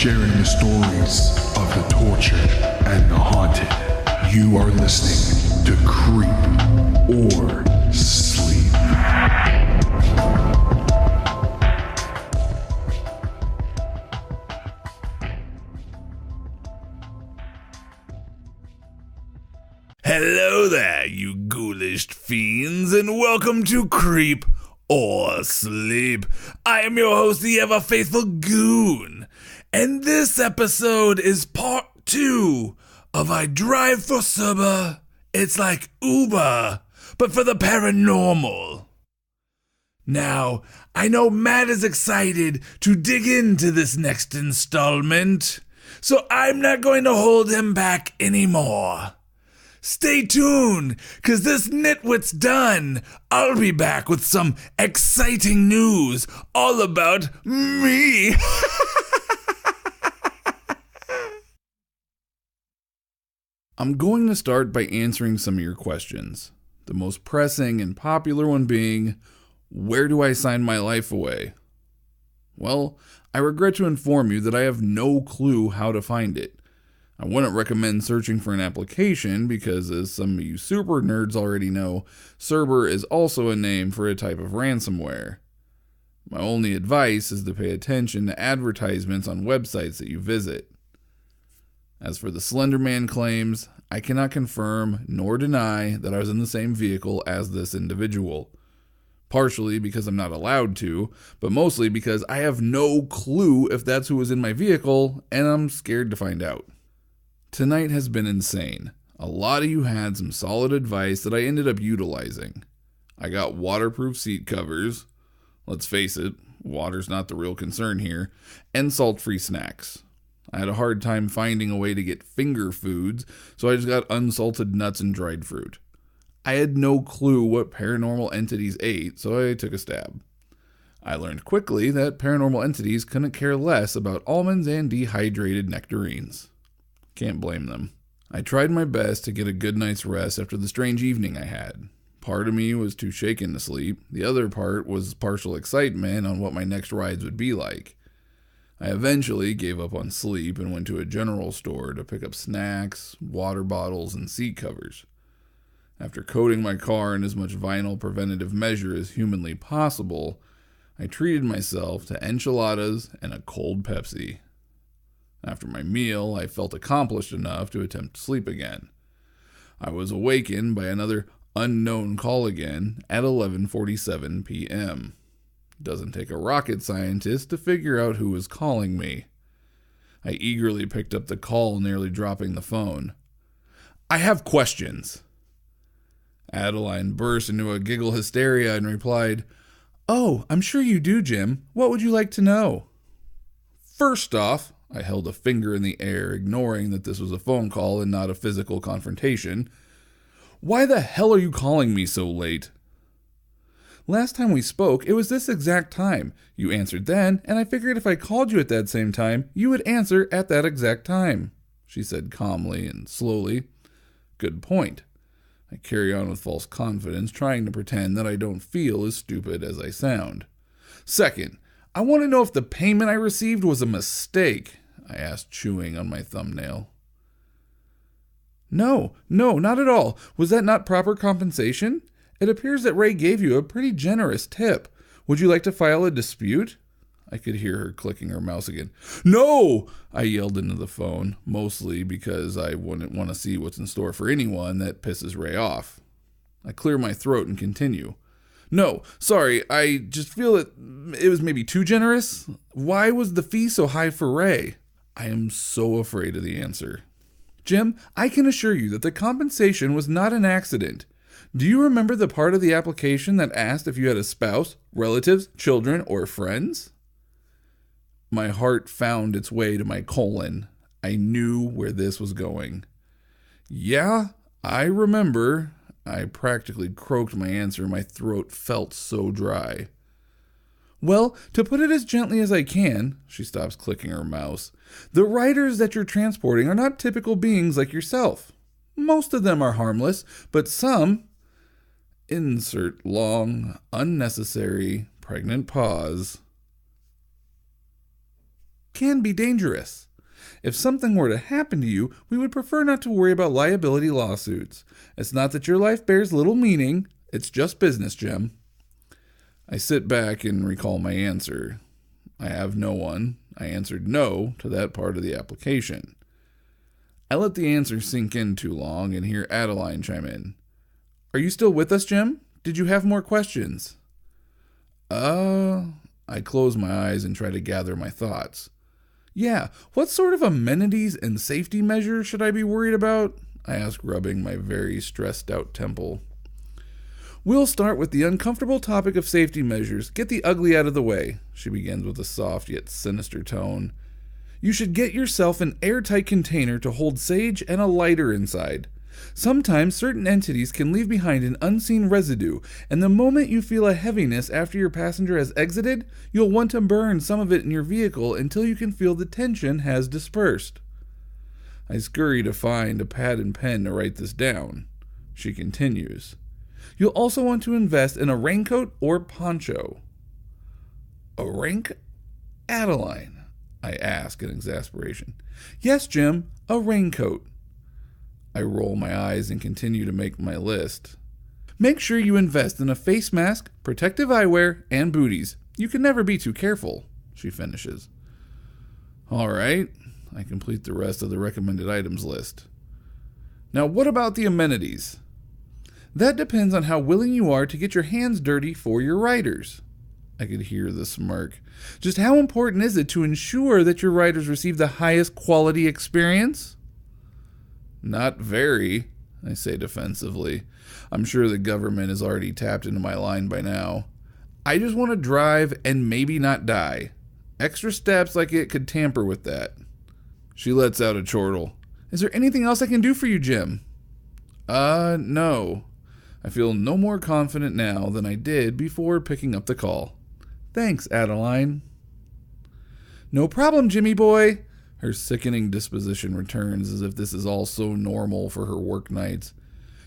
sharing the stories of the tortured and the haunted. You are listening to Creep or Sleep. Hello there, you ghoulish fiends, and welcome to Creep or Sleep. I am your host, the ever-faithful Goon, and this episode is part 2 of I Drive For Cerber. It's like Uber, but for the paranormal. Now, I know Matt is excited to dig into this next installment, so I'm not going to hold him back anymore. Stay tuned, cause this nitwit's done. I'll be back with some exciting news all about me. I'm going to start by answering some of your questions. The most pressing and popular one being, where do I sign my life away? Well, I regret to inform you that I have no clue how to find it. I wouldn't recommend searching for an application because, as some of you super nerds already know, Cerber is also a name for a type of ransomware. My only advice is to pay attention to advertisements on websites that you visit. As for the Slender Man claims, I cannot confirm nor deny that I was in the same vehicle as this individual. Partially because I'm not allowed to, but mostly because I have no clue if that's who was in my vehicle, and I'm scared to find out. Tonight has been insane. A lot of you had some solid advice that I ended up utilizing. I got waterproof seat covers. Let's face it, water's not the real concern here. And salt-free snacks. I had a hard time finding a way to get finger foods, so I just got unsalted nuts and dried fruit. I had no clue what paranormal entities ate, so I took a stab. I learned quickly that paranormal entities couldn't care less about almonds and dehydrated nectarines. Can't blame them. I tried my best to get a good night's rest after the strange evening I had. Part of me was too shaken to sleep. The other part was partial excitement on what my next rides would be like. I eventually gave up on sleep and went to a general store to pick up snacks, water bottles, and seat covers. After coating my car in as much vinyl preventative measure as humanly possible, I treated myself to enchiladas and a cold Pepsi. After my meal, I felt accomplished enough to attempt to sleep again. I was awakened by another unknown call again at 11:47 p.m. Doesn't take a rocket scientist to figure out who was calling me. I eagerly picked up the call, nearly dropping the phone. "I have questions." Adeline burst into a giggle hysteria and replied, "Oh, I'm sure you do, Jim. What would you like to know?" "First off," I held a finger in the air, ignoring that this was a phone call and not a physical confrontation, "why the hell are you calling me so late?" "Last time we spoke, it was this exact time. You answered then, and I figured if I called you at that same time, you would answer at that exact time," she said calmly and slowly. "Good point." I carry on with false confidence, trying to pretend that I don't feel as stupid as I sound. "Second, I want to know if the payment I received was a mistake," I asked, chewing on my thumbnail. No, not at all. Was that not proper compensation? It appears that Ray gave you a pretty generous tip. Would you like to file a dispute?" I could hear her clicking her mouse again. "No!" I yelled into the phone, mostly because I wouldn't want to see what's in store for anyone that pisses Ray off. I clear my throat and continue. "No, sorry, I just feel it was maybe too generous. Why was the fee so high for Ray?" I am so afraid of the answer. "Jim, I can assure you that the compensation was not an accident. Do you remember the part of the application that asked if you had a spouse, relatives, children, or friends?" My heart found its way to my colon. I knew where this was going. "Yeah, I remember." I practically croaked my answer. My throat felt so dry. "Well, to put it as gently as I can," she stops clicking her mouse, "the riders that you're transporting are not typical beings like yourself. Most of them are harmless, but some..." Insert long, unnecessary, pregnant pause. can be dangerous. If something were to happen to you, we would prefer not to worry about liability lawsuits. It's not that your life bears little meaning, it's just business, Jim. I sit back and recall my answer. I have no one. I answered no to that part of the application. I let the answer sink in too long and hear Adeline chime in. Are you still with us, Jim? Did you have more questions? I close my eyes and try to gather my thoughts. Yeah, what sort of amenities and safety measures should I be worried about? I ask, rubbing my very stressed out temple. We'll start with the uncomfortable topic of safety measures. Get the ugly out of the way, she begins with a soft yet sinister tone. You should get yourself an airtight container to hold sage and a lighter inside. Sometimes certain entities can leave behind an unseen residue, and the moment you feel a heaviness after your passenger has exited, you'll want to burn some of it in your vehicle until you can feel the tension has dispersed. I scurry to find a pad and pen to write this down. She continues. You'll also want to invest in a raincoat or poncho. A rank? Adeline, I ask in exasperation. Yes, Jim, a raincoat. I roll my eyes and continue to make my list. Make sure you invest in a face mask, protective eyewear, and booties. You can never be too careful, she finishes. All right, I complete the rest of the recommended items list. Now, what about the amenities? That depends on how willing you are to get your hands dirty for your riders. I could hear the smirk. Just how important is it to ensure that your riders receive the highest quality experience? Not very, I say defensively. I'm sure the government has already tapped into my line by now. I just want to drive and maybe not die. Extra steps like it could tamper with that. She lets out a chortle. Is there anything else I can do for you, Jim? No. I feel no more confident now than I did before picking up the call. Thanks, Adeline. No problem, Jimmy boy. Her sickening disposition returns as if this is all so normal for her work nights.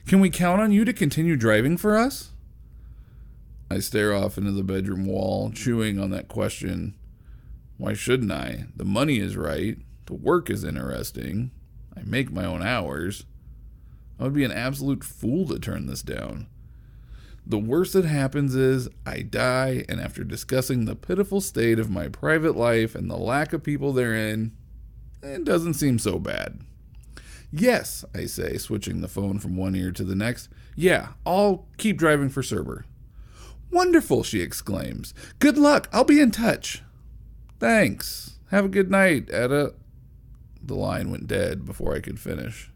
Can we count on you to continue driving for us? I stare off into the bedroom wall, chewing on that question. Why shouldn't I? The money is right. The work is interesting. I make my own hours. I would be an absolute fool to turn this down. The worst that happens is I die, and after discussing the pitiful state of my private life and the lack of people therein, it doesn't seem so bad. Yes, I say, switching the phone from one ear to the next. Yeah, I'll keep driving for Cerber. Wonderful, she exclaims. Good luck, I'll be in touch. Thanks. Have a good night, Etta. The line went dead before I could finish.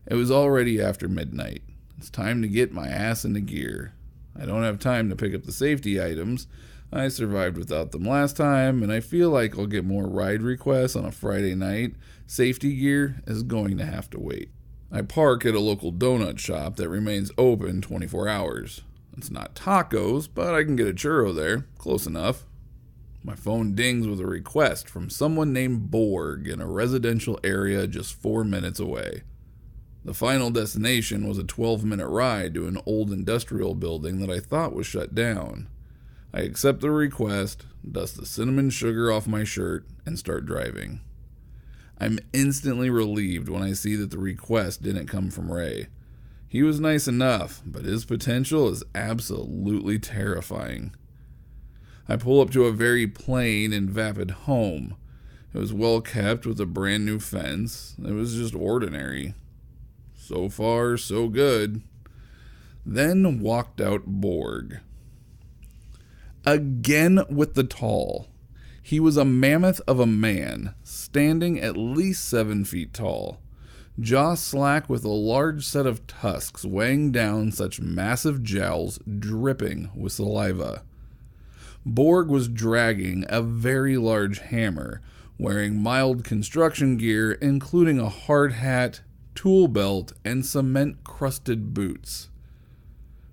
It was already after midnight. It's time to get my ass into gear. I don't have time to pick up the safety items. I survived without them last time, and I feel like I'll get more ride requests on a Friday night. Safety gear is going to have to wait. I park at a local donut shop that remains open 24 hours. It's not tacos, but I can get a churro there. Close enough. My phone dings with a request from someone named Borg in a residential area just 4 minutes away. The final destination was a 12-minute ride to an old industrial building that I thought was shut down. I accept the request, dust the cinnamon sugar off my shirt, and start driving. I'm instantly relieved when I see that the request didn't come from Ray. He was nice enough, but his potential is absolutely terrifying. I pull up to a very plain and vapid home. It was well kept with a brand new fence. It was just ordinary. So far, so good. Then walked out Borg. Again with the tall. He was a mammoth of a man, standing at least 7 feet tall, jaw slack with a large set of tusks weighing down such massive jowls dripping with saliva. Borg was dragging a very large hammer, wearing mild construction gear including a hard hat, tool belt, and cement-crusted boots.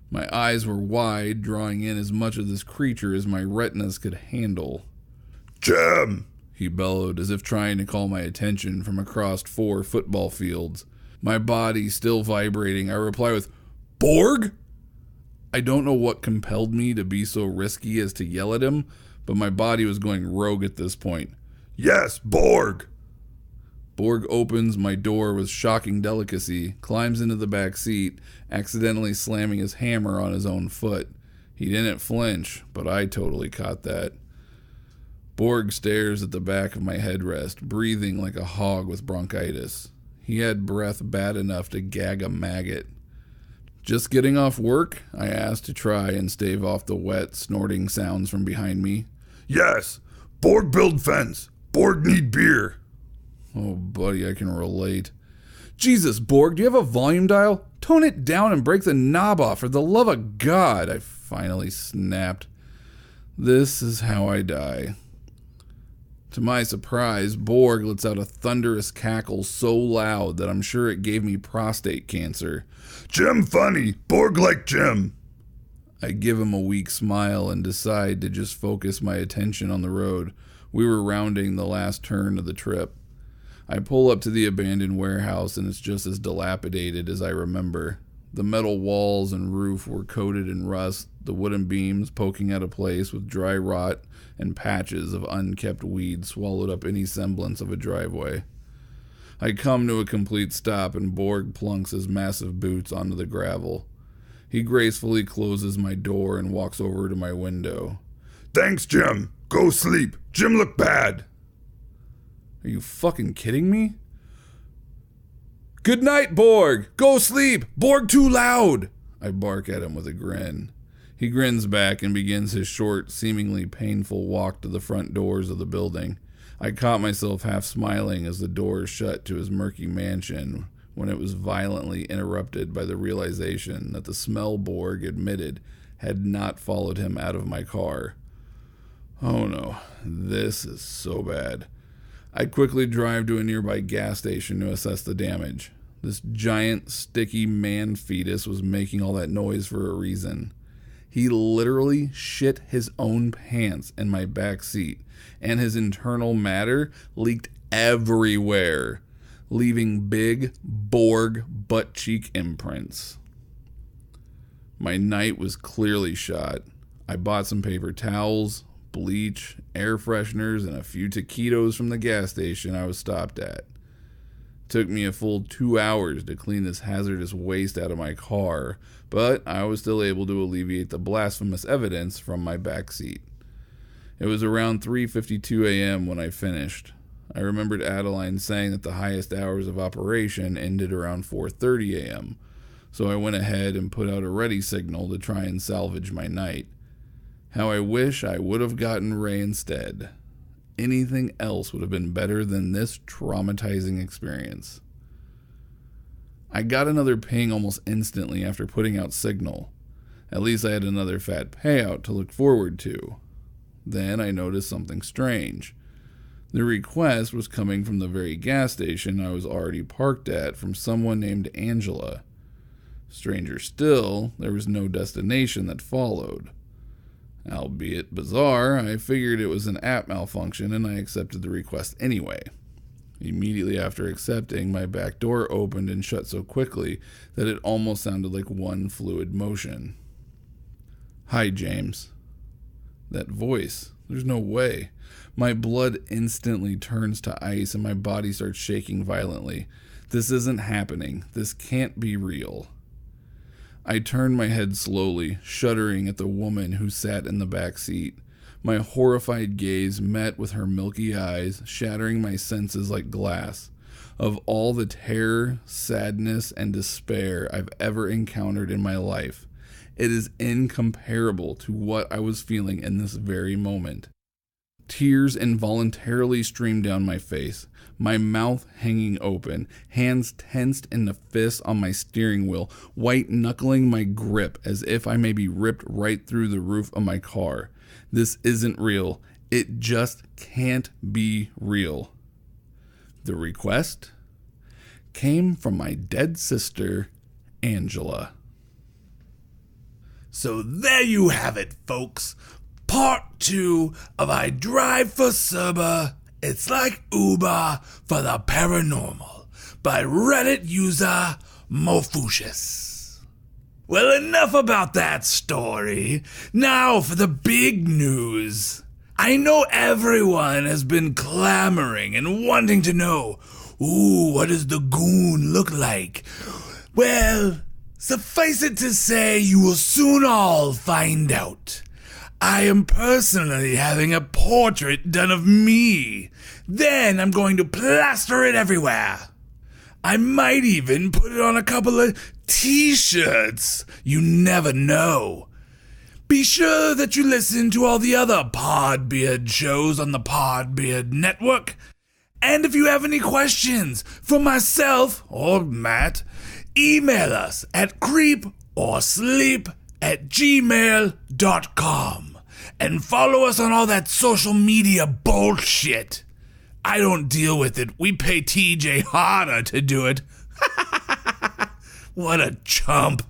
My eyes were wide, drawing in as much of this creature as my retinas could handle. Jim! He bellowed, as if trying to call my attention from across 4 football fields. My body still vibrating, I reply with, Borg? I don't know what compelled me to be so risky as to yell at him, but my body was going rogue at this point. Yes, Borg. Borg opens my door with shocking delicacy, climbs into the back seat, accidentally slamming his hammer on his own foot. He didn't flinch, but I totally caught that. Borg stares at the back of my headrest, breathing like a hog with bronchitis. He had breath bad enough to gag a maggot. Just getting off work? I asked to try and stave off the wet, snorting sounds from behind me. Yes, Borg build fence. Borg need beer. Oh, buddy, I can relate. Jesus, Borg, do you have a volume dial? Tone it down and break the knob off, for the love of God, I finally snapped. This is how I die. To my surprise, Borg lets out a thunderous cackle so loud that I'm sure it gave me prostate cancer. Jim funny. Borg like Jim. I give him a weak smile and decide to just focus my attention on the road. We were rounding the last turn of the trip. I pull up to the abandoned warehouse and it's just as dilapidated as I remember. The metal walls and roof were coated in rust, the wooden beams poking out of place with dry rot and patches of unkept weed swallowed up any semblance of a driveway. I come to a complete stop and Borg plunks his massive boots onto the gravel. He gracefully closes my door and walks over to my window. Thanks, Jim. Go sleep. Jim look bad. Are you fucking kidding me? Good night, Borg! Go sleep! Borg too loud! I bark at him with a grin. He grins back and begins his short, seemingly painful walk to the front doors of the building. I caught myself half smiling as the doors shut to his murky mansion when it was violently interrupted by the realization that the smell Borg admitted had not followed him out of my car. Oh no, this is so bad. I quickly drive to a nearby gas station to assess the damage. This giant, sticky man fetus was making all that noise for a reason. He literally shit his own pants in my back seat, and his internal matter leaked everywhere, leaving big Borg butt cheek imprints. My night was clearly shot. I bought some paper towels, bleach, air fresheners, and a few taquitos from the gas station I was stopped at. Took me a full 2 hours to clean this hazardous waste out of my car, but I was still able to alleviate the blasphemous evidence from my back seat. It was around 3:52 a.m. when I finished. I remembered Adeline saying that the highest hours of operation ended around 4:30 a.m., so I went ahead and put out a ready signal to try and salvage my night. How I wish I would have gotten Ray instead. Anything else would have been better than this traumatizing experience. I got another ping almost instantly after putting out signal. At least I had another fat payout to look forward to. Then I noticed something strange. The request was coming from the very gas station I was already parked at from someone named Angela. Stranger still, there was no destination that followed. Albeit bizarre, I figured it was an app malfunction and I accepted the request anyway. Immediately after accepting, my back door opened and shut so quickly that it almost sounded like one fluid motion. Hi, James. That voice. There's no way. My blood instantly turns to ice and my body starts shaking violently. This isn't happening. This can't be real. I turned my head slowly, shuddering at the woman who sat in the back seat. My horrified gaze met with her milky eyes, shattering my senses like glass. Of all the terror, sadness, and despair I've ever encountered in my life, it is incomparable to what I was feeling in this very moment. Tears involuntarily streamed down my face, my mouth hanging open, hands tensed in the fists on my steering wheel, white-knuckling my grip as if I may be ripped right through the roof of my car. This isn't real. It just can't be real. The request came from my dead sister, Angela. So there you have it, folks. Part 2 of I Drive For Cerber. It's like Uber for the paranormal by Reddit user Mofucious. Well, enough about that story. Now for the big news. I know everyone has been clamoring and wanting to know, ooh, what does the goon look like? Well, suffice it to say, you will soon all find out. I am personally having a portrait done of me. Then I'm going to plaster it everywhere. I might even put it on a couple of t-shirts. You never know. Be sure that you listen to all the other Podbeard shows on the Podbeard network. And if you have any questions for myself or Matt, email us at creeporsleep@gmail.com and follow us on all that social media bullshit. I don't deal with it. We pay TJ harder to do it. What a chump.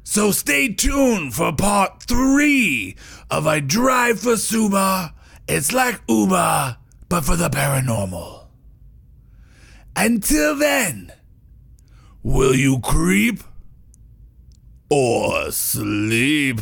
So stay tuned for part 3 of I Drive For Cerber. It's like Uber, but for the paranormal. Until then, will you creep or sleep?